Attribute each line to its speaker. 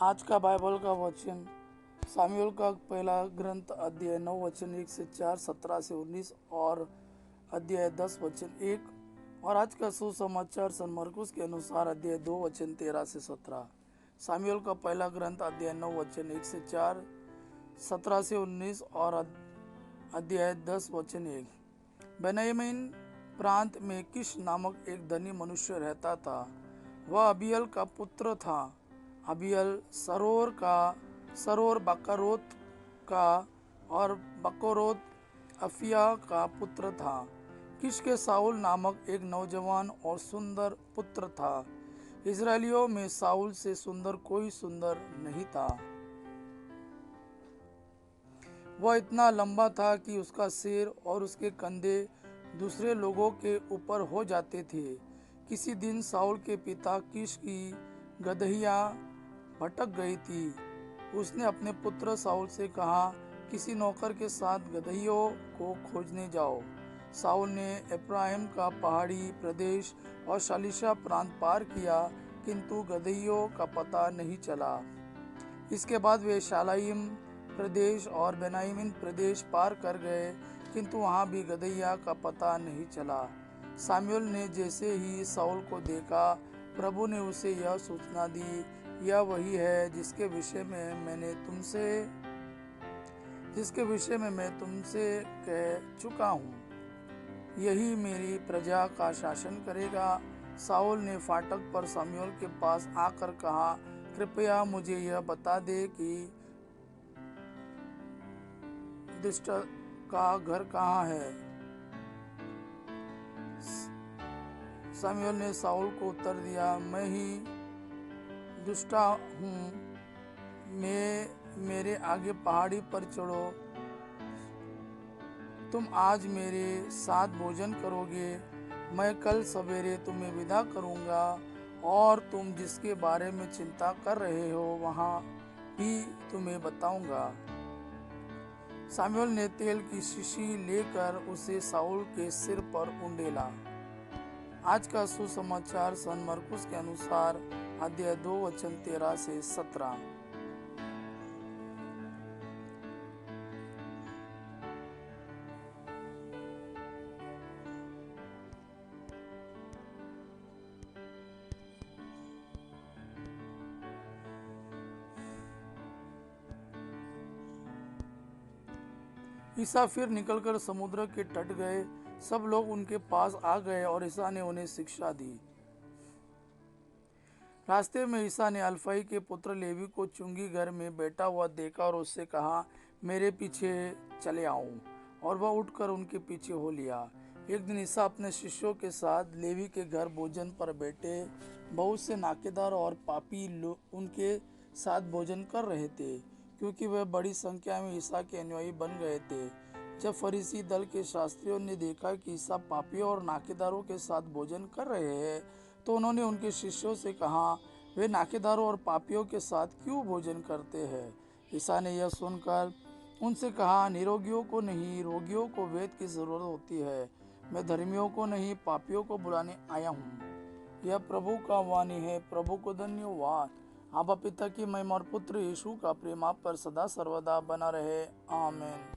Speaker 1: आज का बाइबल का वचन सामुएल का पहला ग्रंथ अध्याय 9 वचन 1 से 4, 17 से 19 और अध्याय 10 वचन 1। और आज का सुसमाचार सन मरकुस के अनुसार अध्याय 2 वचन 13 से 17। सामुएल का पहला ग्रंथ अध्याय 9 वचन 1 से 4, 17 से 19 और अध्याय 10 वचन 1। बेन्यामीन प्रांत में किश नामक एक धनी मनुष्य रहता था। वह अबीएल का पुत्र था। अबीएल सरोर बकरोत का और बकरोत अफिया का पुत्र था। किश के साउल नामक एक नौजवान और सुंदर पुत्र था। इजरायलियों में साउल से सुंदर कोई सुंदर नहीं था। वह इतना लंबा था कि उसका सिर और उसके कंधे दूसरे लोगों के ऊपर हो जाते थे। किसी दिन साउल के पिता किश की गदहिया भटक गई थी। उसने अपने पुत्र साउल से कहा, किसी नौकर के साथ गदहियों को खोजने जाओ। साउल ने एफ्राइम का पहाड़ी प्रदेश और शालीशा प्रांत पार किया, किंतु गदहियों का पता नहीं चला। इसके बाद वे शालाइम प्रदेश और बेन्यामीन प्रदेश पार कर गए, किंतु वहां भी गदहिया का पता नहीं चला। सामुएल ने जैसे ही साउल को देखा, प्रभु ने उसे यह सूचना दी, यह वही है जिसके विषय में मैं तुमसे कह चुका हूँ। यही मेरी प्रजा का शासन करेगा। साउल ने फाटक पर सामुएल के पास आकर कहा, कृपया मुझे यह बता दे कि दुष्ट का घर कहाँ है। सामुएल ने साउल को उत्तर दिया, मैं ही दुष्टा हूँ। मेरे आगे पहाड़ी पर चढ़ो। तुम आज मेरे साथ भोजन करोगे। मैं कल सवेरे तुम्हें विदा करूँगा और तुम जिसके बारे में चिंता कर रहे हो वहाँ भी तुम्हें बताऊँगा। सामुएल ने तेल की शीशी लेकर उसे साउल के सिर पर उंडेला। आज का सुसमाचार सन मरकुस के अनुसार अध्याय 2 वचन 13 से 17। ईसा फिर निकलकर समुद्र के तट गए। सब लोग उनके पास आ गए और ईसा ने उन्हें शिक्षा दी। रास्ते में ईसा ने अल्फई के पुत्र लेवी को चुंगी घर में बैठा हुआ देखा और उससे कहा, मेरे पीछे चले आओ। और वह उठकर उनके पीछे हो लिया। एक दिन ईसा अपने शिष्यों के साथ लेवी के घर भोजन पर बैठे। बहुत से नाकेदार और पापी लोग उनके साथ भोजन कर रहे थे, क्योंकि वे बड़ी संख्या में ईसा के अनुयायी बन गए थे। जब फरीसी दल के शास्त्रियों ने देखा कि ईसा पापियों और नाकेदारों के साथ भोजन कर रहे हैं, तो उन्होंने उनके शिष्यों से कहा, वे नाकेदारों और पापियों के साथ क्यों भोजन करते हैं। ईसा ने यह सुनकर उनसे कहा, निरोगियों को नहीं, रोगियों को वैद्य की जरूरत होती है। मैं धर्मियों को नहीं, पापियों को बुलाने आया हूँ। यह प्रभु का वाणी है। प्रभु को धन्यवाद। आबा पिता की महिमा और पुत्र यीशु का प्रेम आप पर सदा सर्वदा बना रहे। आमीन।